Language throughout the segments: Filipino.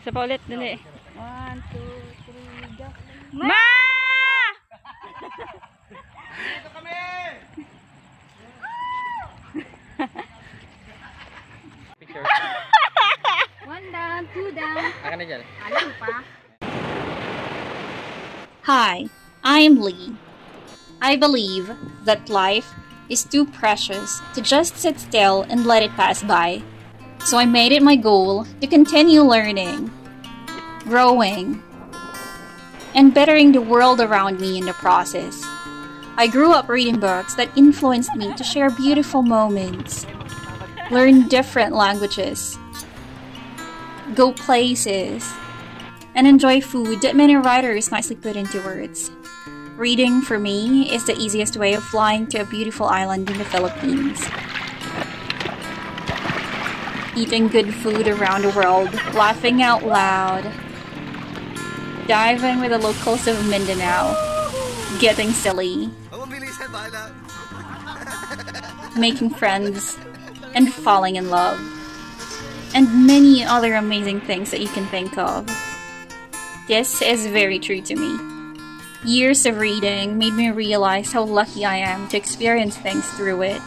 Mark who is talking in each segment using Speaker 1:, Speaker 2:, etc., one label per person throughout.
Speaker 1: Isa pa ulit, dali.
Speaker 2: 1, 2, 3, go.
Speaker 1: Ma!
Speaker 3: Dito kami! Picture.
Speaker 2: 1 down, 2 down.
Speaker 3: Akan na dyan.
Speaker 2: Alam pa.
Speaker 4: Hi, I'm Lee. I believe that life is too precious to just sit still and let it pass by. So I made it my goal to continue learning, growing, and bettering the world around me in the process. I grew up reading books that influenced me to share beautiful moments, learn different languages, go places, and enjoy food that many writers nicely put into words. Reading, for me, is the easiest way of flying to a beautiful island in the Philippines. Eating good food around the world, laughing out loud, diving with the locals of Mindanao, getting silly, making friends, and falling in love, and many other amazing things that you can think of. This is very true to me. Years of reading made me realize how lucky I am to experience things through it.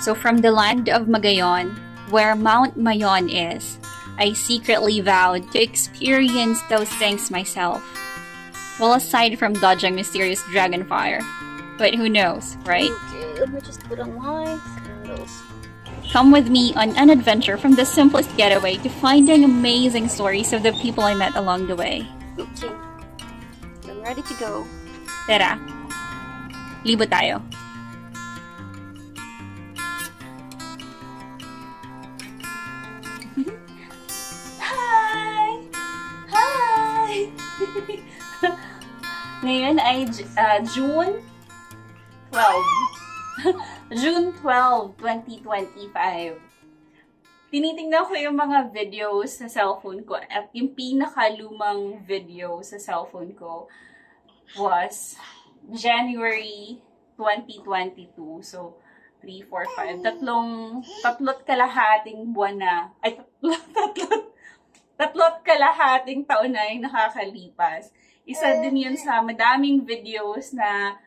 Speaker 4: So from the land of Magayon, where Mount Mayon is, I secretly vowed to experience those things myself. Well, aside from dodging mysterious dragon fire. But who knows, right?
Speaker 2: Okay, let me just put on my sandals.
Speaker 4: Come with me on an adventure from the simplest getaway to finding amazing stories of the people I met along the way.
Speaker 2: Okay, I'm ready to go.
Speaker 4: Tara, libo tayo. Hi! Hi! Ngayon ay June 12. June 12, 2025. Tinitingnan ko yung mga videos sa cellphone ko at yung pinakalumang video sa cellphone ko was January 2022. So, 3, 4, 5. Tatlot kalahating buwan na. Ay, tatlot kalahating taon na yung nakakalipas. Isa din yun sa madaming videos na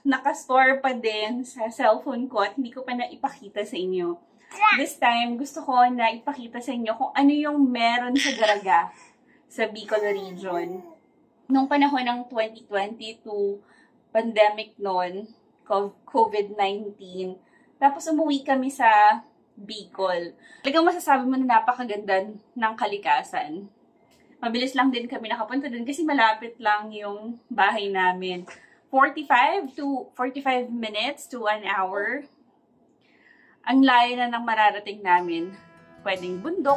Speaker 4: nakastore pa din sa cellphone ko at hindi ko pa naipakita sa inyo. This time, gusto ko na ipakita sa inyo kung ano yung meron sa Daraga sa Bicol region. Nung panahon ng 2022, pandemic noon, COVID-19, tapos umuwi kami sa Bicol. Talagang masasabi mo na napakaganda ng kalikasan. Mabilis lang din kami nakapunta dun kasi malapit lang yung bahay namin. 45 minutes to 1 hour. Ang layo na ng mararating namin. Pwedeng bundok,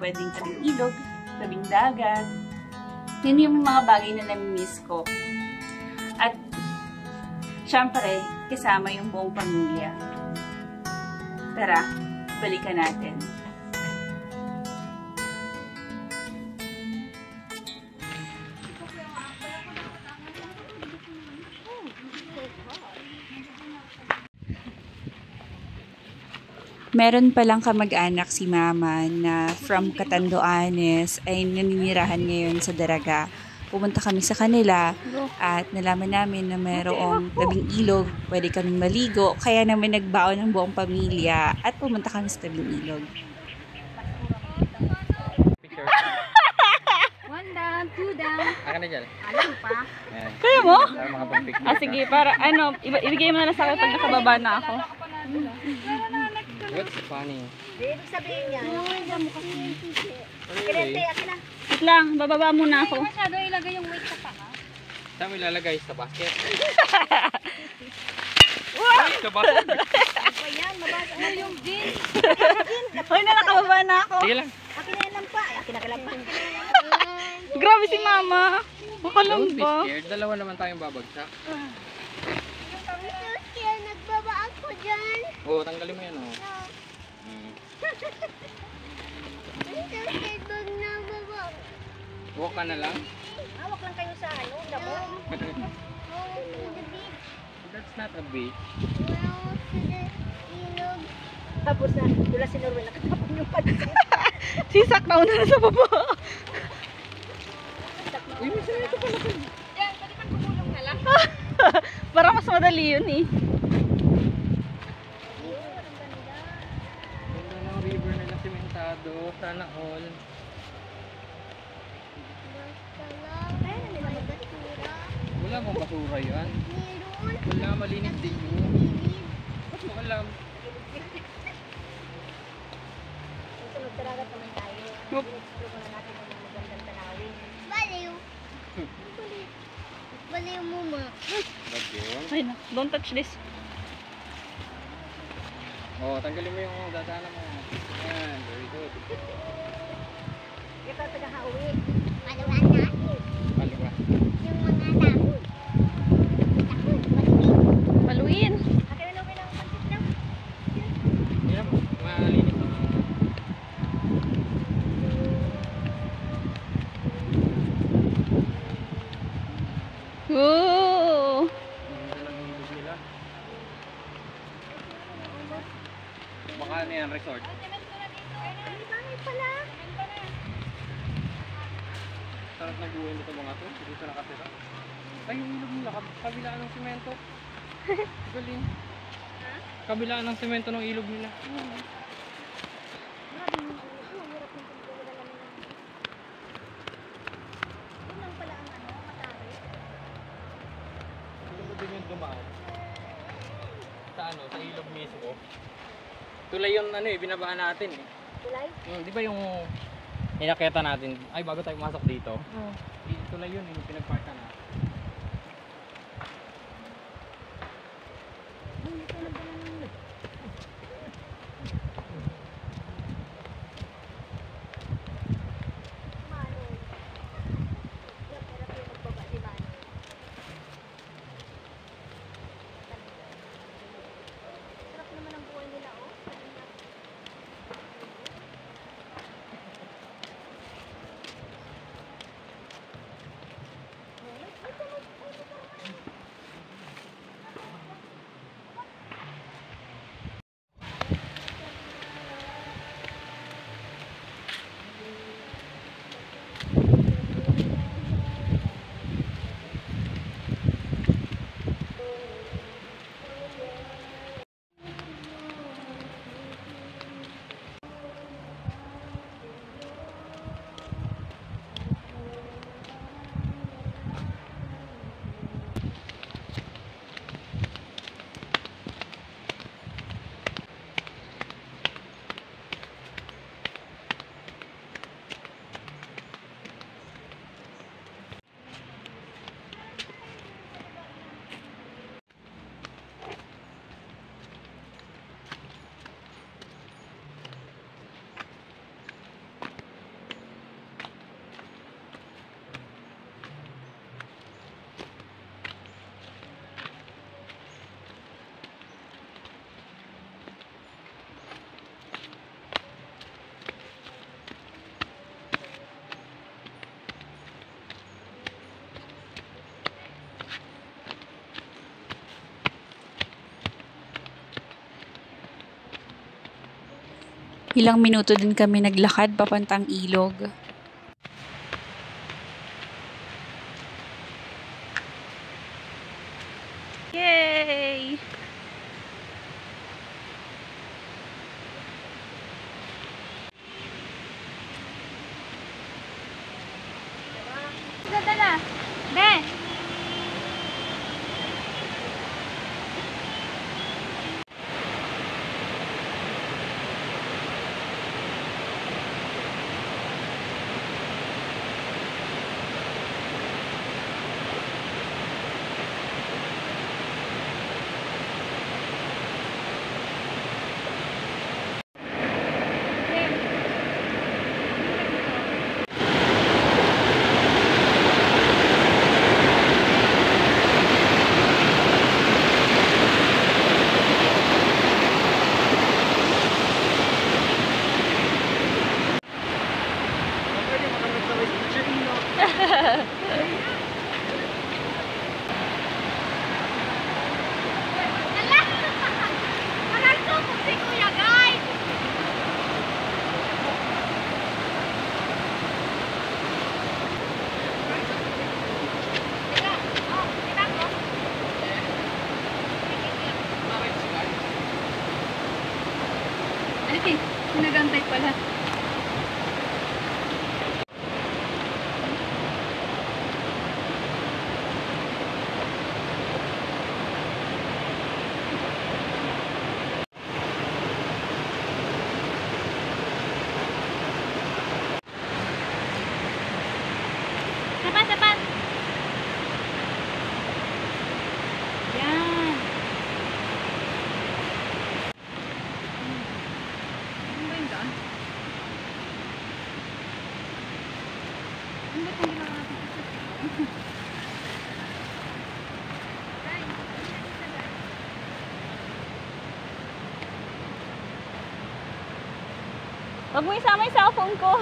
Speaker 4: pwedeng tabing ilog, tabing dagat. Yun yung mga bagay na nami-miss ko. At syempre, kasama yung buong pamilya. Tara, balikan natin. Meron palang kamag-anak si Mama na from Catanduanes ay naninirahan ngayon sa Daraga. Pumunta kami sa kanila at nalaman namin na mayroong tabing ilog, pwede kaming maligo. Kaya naman nagbaon ng buong pamilya at pumunta kami sa tabing ilog.
Speaker 3: Picture.
Speaker 2: 1 down, 2 down.
Speaker 3: Akan na dyan.
Speaker 2: Alam pa.
Speaker 3: Ayan.
Speaker 1: Kaya mo?
Speaker 3: Para makapag-picture ka.
Speaker 1: Sige, para ibigay mo na lang sa akin pag nakababa na ako.
Speaker 3: What's funny?
Speaker 2: Ibig sabihin niya.
Speaker 3: Really?
Speaker 1: Wait lang, bababa muna ako.
Speaker 2: Masyado ilagay yung weight sa paa.
Speaker 3: Saan mo ilalagay? Sa basket?
Speaker 1: Wow!
Speaker 3: Sa basket?
Speaker 2: Ano yan? Mabasa na yung jeans.
Speaker 1: Hoy, nakababa na ako.
Speaker 3: Sige lang.
Speaker 2: Akin na lang pa. Akin na lang pa.
Speaker 1: Grabe si Mama. Baka lang
Speaker 3: Don't be
Speaker 1: ba?
Speaker 3: scared. Dalawa naman tayong babagsak.
Speaker 2: Nagbaba ako dyan.
Speaker 3: Oo, tanggalin mo yan. Oh.
Speaker 2: na
Speaker 3: Walk ka na lang.
Speaker 2: Hawak lang kayo sa ano, damo.
Speaker 3: not a beach.
Speaker 2: Well, to the ilog. Tapos na, wala si Norway, nakatapon yung pansin.
Speaker 1: Sisak na una na sa baba.
Speaker 3: Uy, may semento pala ko.
Speaker 2: Yan, pwede bang kumulong na lang?
Speaker 1: Para mas madali yun eh.
Speaker 3: Ganda ng river na simentado. Sana all.
Speaker 2: Ayun, hindi naman basura.
Speaker 3: Wala bang basura yan?
Speaker 2: Meron.
Speaker 3: Wala, malinis din yun. Ba't mo alam?
Speaker 2: Susunod talaga naman tayo.
Speaker 1: Oop.
Speaker 2: Explore muna natin ang mga magandang tanawin. Baliw. Baliw mo ma.
Speaker 3: Ba't yun?
Speaker 1: Ay na, don't touch this.
Speaker 3: Oh, tanggalin mo yung dadaanan mo. Ayan, very good.
Speaker 2: Ito ito nakauwi. Maluwan natin.
Speaker 3: Ano ba?
Speaker 2: Yung mga dahon. Dahon, maliit.
Speaker 1: Paluin.
Speaker 2: Akin na ng pansit daw.
Speaker 3: Yan, malinis na.
Speaker 1: Ooh.
Speaker 3: Ganda ng ilog nila. Baka ano yan, resort.
Speaker 2: Ay, bangay pala.
Speaker 3: Sarap na buhay nito mga to. Dito nakatira. Ay, yung ilog nila. Kabilaan ng semento. Galing. Kabilaan ng semento ng ilog nila.
Speaker 2: Grabe yung uso. Hirap ng pagkawala lang ng... Yun lang pala ang ano, matari.
Speaker 3: Gusto mo din yung dumaan. Sa ano, sa ilog mismo. Tulay yung ano eh, binabaan natin eh.
Speaker 2: Tulay?
Speaker 3: Di ba yung inaketa natin? Ay, bago tayo pumasok dito.
Speaker 2: Oo.
Speaker 3: Tulay yun, yung pinagparka na.
Speaker 2: Manoy. Hirap yung magbaba si Manoy. Sarap naman ang buhay nila, oh.
Speaker 4: Ilang minuto din kami naglakad papantang ilog.
Speaker 1: Yay!
Speaker 2: Ganda na. Be!
Speaker 1: Nagantay pala. Sapat, sapat. Yan. Ano ba yung daan? Ano ba itong ginawa natin? Huwag mo isama yung cellphone ko.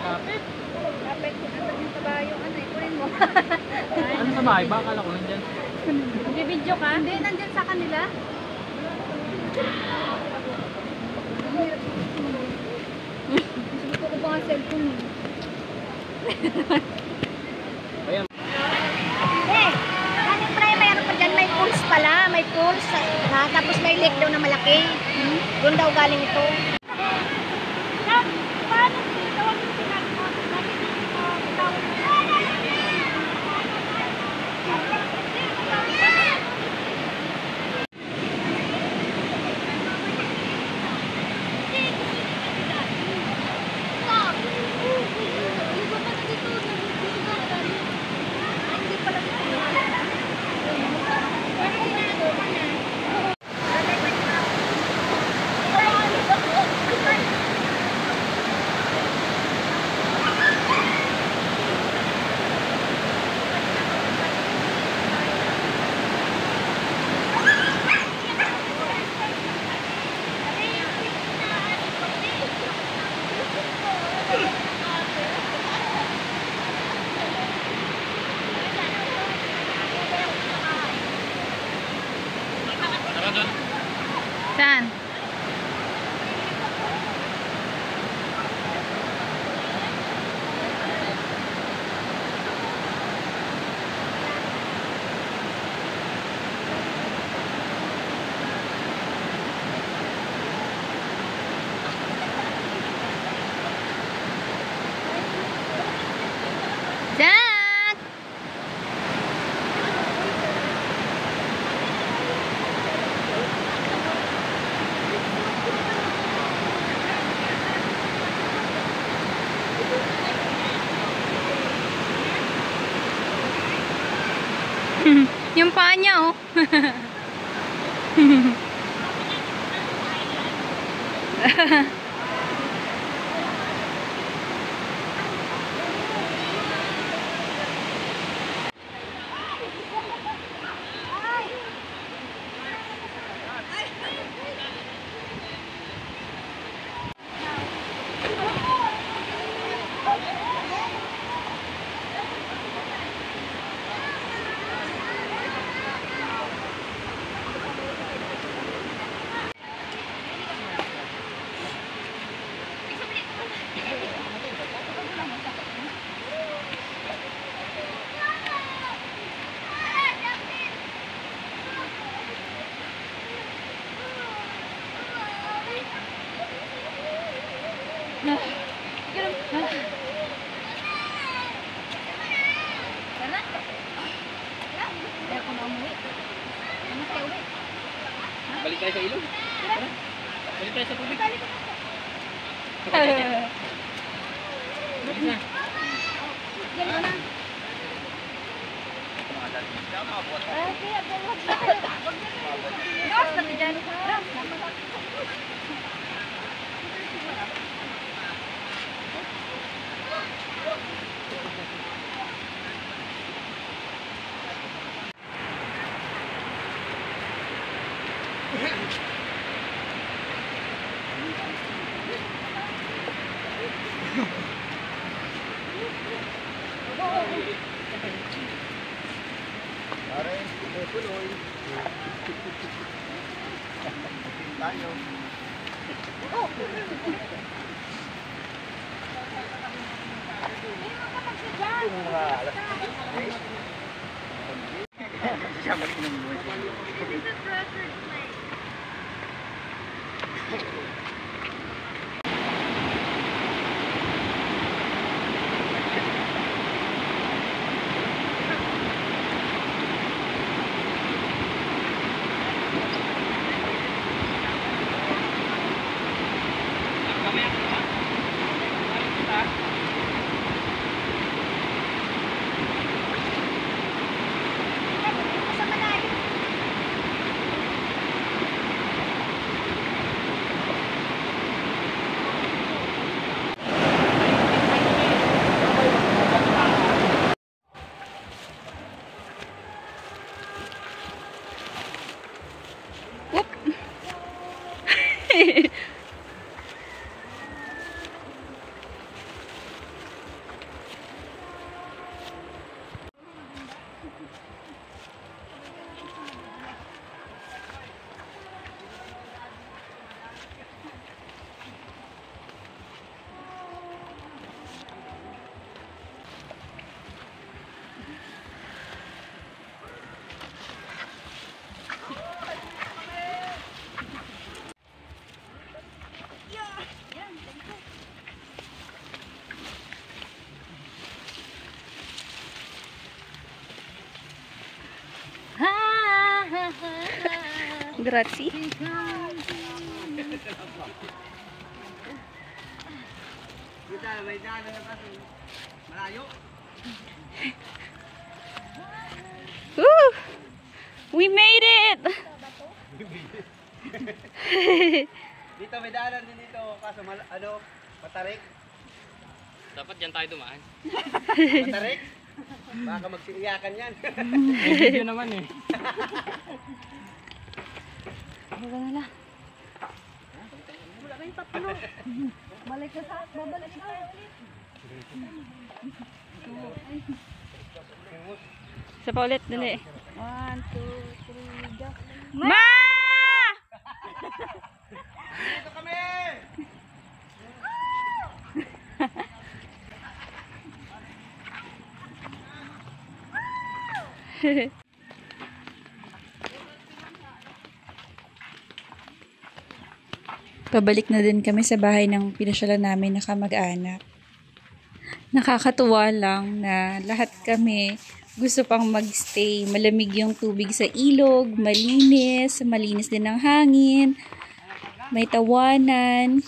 Speaker 3: Kapit.
Speaker 2: Kapit ko na yung taba yung ano, ikunin mo.
Speaker 3: Ano sa bahay ba? Akala ko nandyan.
Speaker 1: Nagbibideo ka?
Speaker 2: Hindi, nandyan sa kanila. Sige ko pa ang cellphone mo.
Speaker 3: Ayan.
Speaker 2: Galing pre, mayroon pa dyan, may pulse pala, may pulse. Tapos may leak daw na malaki. Doon daw galing ito.
Speaker 1: Saan? Jack! Yung paa niya, oh.
Speaker 3: Balik tayo sa ilog. Tara. Balik tayo sa tubig. Bilis na.
Speaker 1: Grazie.
Speaker 3: Malayo.
Speaker 1: Woo! We made it!
Speaker 3: Dito may daanan din dito, kaso matarik. Dapat diyan tayo dumaan. Matarik? Baka magsiiyakan yan. Video naman eh.
Speaker 1: Wala na lang.
Speaker 2: Balik na sa, babalik na.
Speaker 1: Isa pa ulit, dali.
Speaker 2: 1, 2, 3, go.
Speaker 1: Ma!
Speaker 3: Dito kami!
Speaker 1: Pabalik na din kami sa bahay ng pinasyalan namin na kamag-anak. Nakakatuwa lang na lahat kami gusto pang magstay. Malamig yung tubig sa ilog, malinis din ang hangin, may tawanan.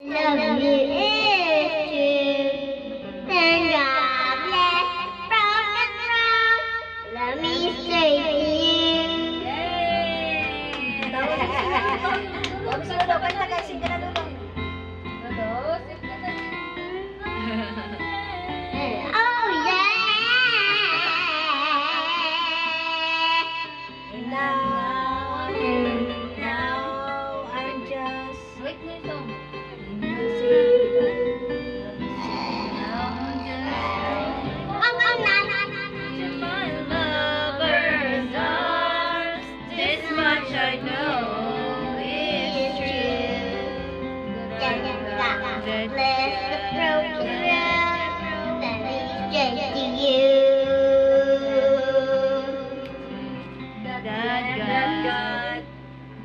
Speaker 2: Love you is true, and God bless broken road. Let me say to you. Bagus na daw, kanta guys, sing ka na daw. Oh yeah. Now I'm just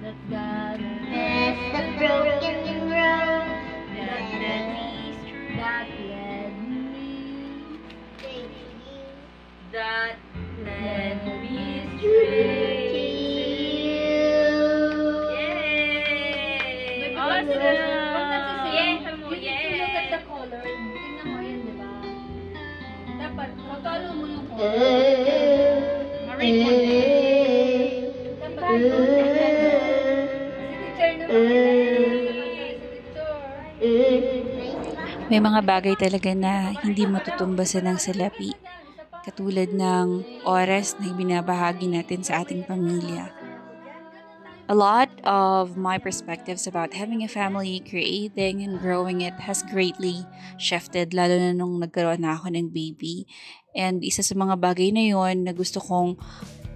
Speaker 2: God bless the broken road that led me straight to you.
Speaker 4: Yay!
Speaker 2: Awesome!
Speaker 4: Yeah, mo,
Speaker 2: You need to look at the color. Tingnan mo yan, di ba? Dapat, follow mo yung color. Dapat,
Speaker 1: May mga bagay talaga na hindi matutumbasan ng salapi, katulad ng oras na ibinabahagi natin sa ating pamilya. A lot of my perspectives about having a family, creating and growing it has greatly shifted, lalo na nung nagkaroon na ako ng baby. And isa sa mga bagay na yon na gusto kong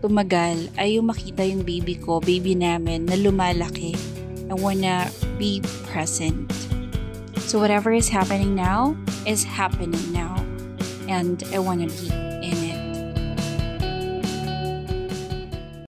Speaker 1: tumagal ay yung makita yung baby ko, baby namin, na lumalaki. I wanna be present. So whatever is happening now is happening now. And I wanna be